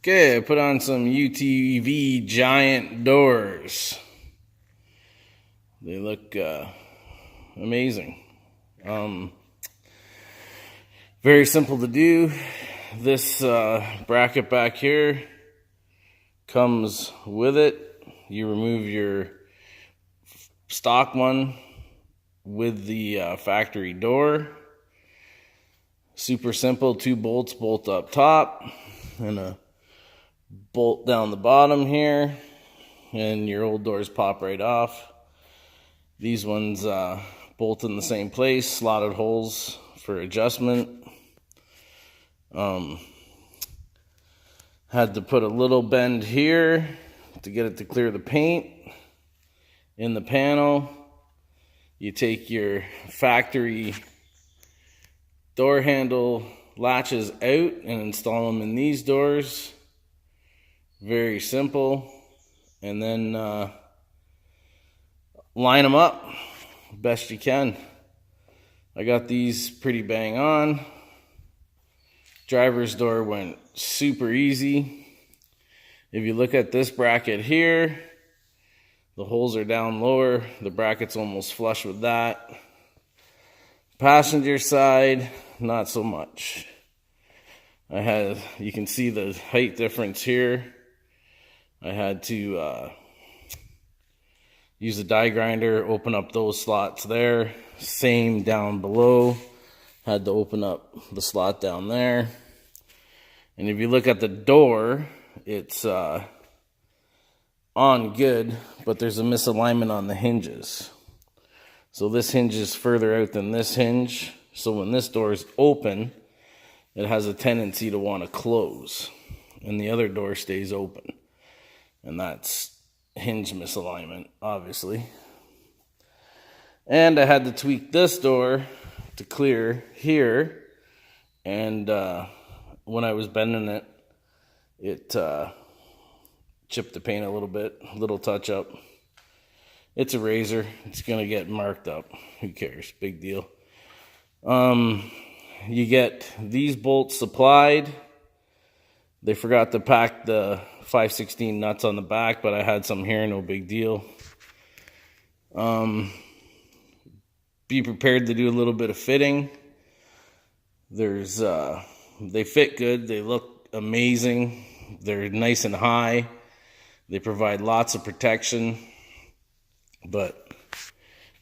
Okay, I put on some UTV giant doors. They look amazing. Very simple to do. This bracket back here comes with it. You remove your stock one with the factory door. Super simple, 2 bolts bolt up top and a bolt down the bottom here, and your old doors pop right off. These ones bolt in the same place, slotted holes for adjustment. Had to put a little bend here to get it to clear the paint in the panel. You take your factory door handle latches out and install them in these doors. Very simple. And then line them up best you can. I got these pretty bang on. Driver's door went super easy. If you look at this bracket here, the holes are down lower. The bracket's almost flush with that. Passenger side, not so much. You can see the height difference here. I had to use a die grinder, open up those slots there. Same down below. Had to open up the slot down there. And if you look at the door, it's on good, but there's a misalignment on the hinges. So this hinge is further out than this hinge. So when this door is open, it has a tendency to want to close. And the other door stays open. And that's hinge misalignment, obviously. And I had to tweak this door to clear here. And when I was bending it, it chipped the paint a little bit, a little touch up. It's a razor. It's going to get marked up. Who cares? Big deal. You get these bolts supplied. They forgot to pack the 5/16 nuts on the back, but I had some here, no big deal. Be prepared to do a little bit of fitting. They fit good. They look amazing. They're nice and high. They provide lots of protection, but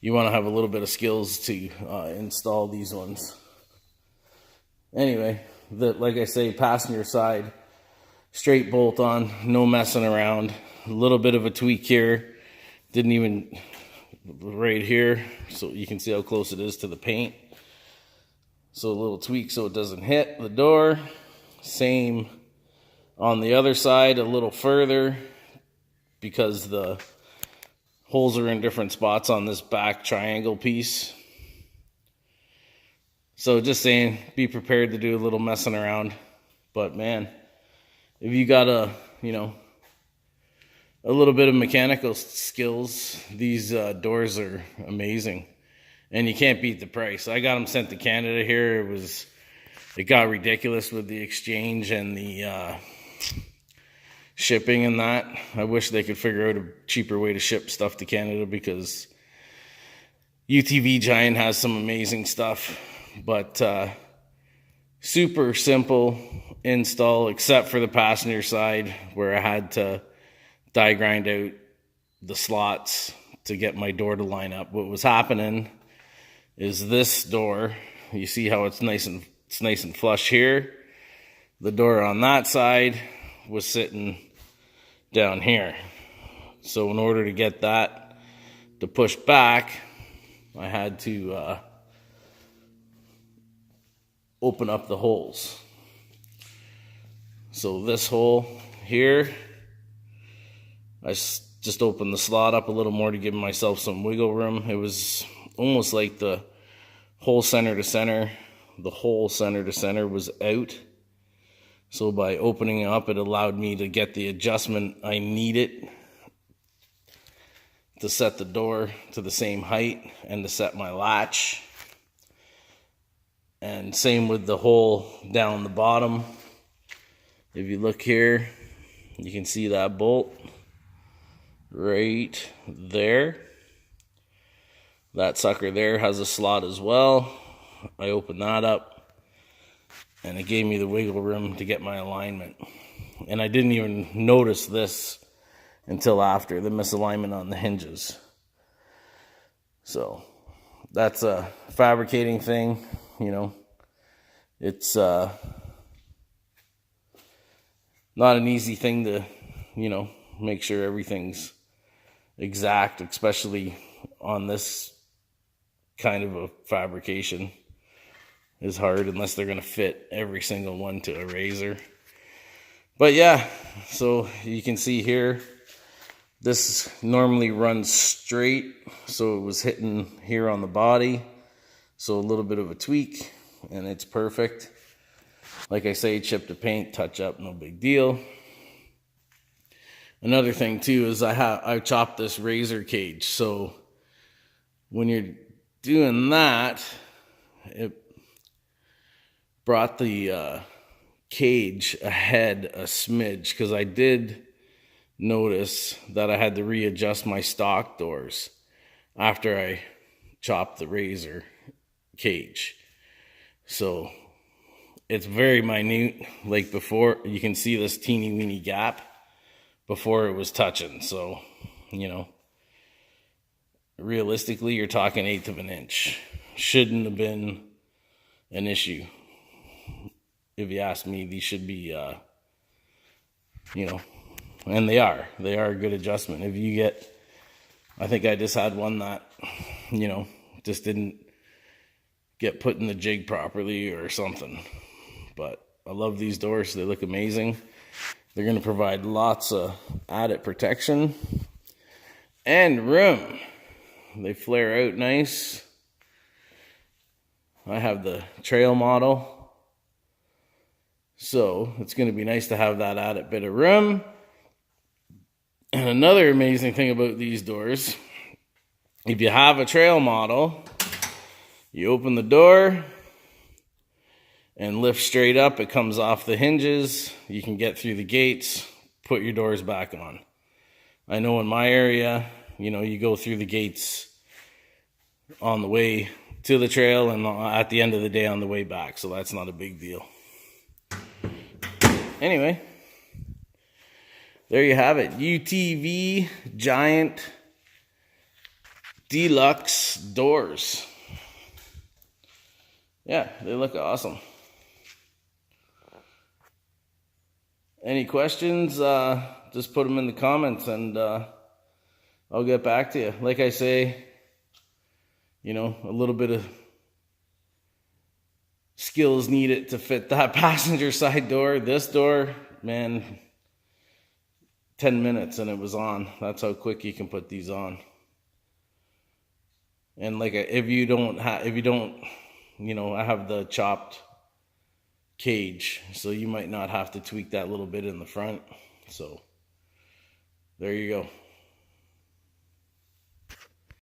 you want to have a little bit of skills to install these ones. Anyway, like I say, passenger side, straight bolt on, no messing around. A little bit of a tweak here. Didn't even right here, so you can see how close it is to the paint. So a little tweak so it doesn't hit the door. Same on the other side, a little further, because the holes are in different spots on this back triangle piece. So just saying, be prepared to do a little messing around. But man, if you got a little bit of mechanical skills, these doors are amazing. And you can't beat the price. I got them sent to Canada here. It got ridiculous with the exchange and the shipping and that. I wish they could figure out a cheaper way to ship stuff to Canada, because UTV Giant has some amazing stuff. But super simple install, except for the passenger side, where I had to die grind out the slots to get my door to line up. What was happening is this door, you see how it's nice and flush here. The door on that side was sitting down here. So in order to get that to push back, I had to open up the holes. So this hole here, I just opened the slot up a little more to give myself some wiggle room. It was almost like the whole center to center was out. So by opening it up, it allowed me to get the adjustment I needed to set the door to the same height and to set my latch. And same with the hole down the bottom. If you look here, you can see that bolt right there. That sucker there has a slot as well. I opened that up and it gave me the wiggle room to get my alignment. And I didn't even notice this until after, the misalignment on the hinges. So that's a fabricating thing, you know. It's not an easy thing to, you know, make sure everything's exact, especially on this kind of a fabrication. Is hard unless they're going to fit every single one to a razor. But yeah, so you can see here, this normally runs straight, so it was hitting here on the body, so a little bit of a tweak and it's perfect. Like I say, chip to paint, touch up, no big deal. Another thing too is I chopped this razor cage, so when you're doing that, it brought the cage ahead a smidge, because I did notice that I had to readjust my stock doors after I chopped the razor cage. So it's very minute. Like before, you can see this teeny weeny gap before it was touching. So, you know, realistically, you're talking 1/8 of an inch. Shouldn't have been an issue. If you ask me, these should be, you know, and they are a good adjustment. If you get, I think I just had one that, you know, just didn't get put in the jig properly or something. But I love these doors. They look amazing. They're going to provide lots of added protection and room. They flare out nice. I have the trail model, so it's going to be nice to have that added bit of room. And another amazing thing about these doors, if you have a trail model, you open the door and lift straight up. It comes off the hinges. You can get through the gates, put your doors back on. I know in my area, you know, you go through the gates on the way to the trail and at the end of the day on the way back, so that's not a big deal. Anyway, there you have it. UTV Giant Deluxe doors. Yeah, they look awesome. Any questions, just put them in the comments and I'll get back to you. Like I say, you know, a little bit of skills needed to fit that passenger side door. This door, man, 10 minutes and it was on. That's how quick you can put these on. And like, if you don't, you know, I have the chopped cage, so you might not have to tweak that little bit in the front. So there you go.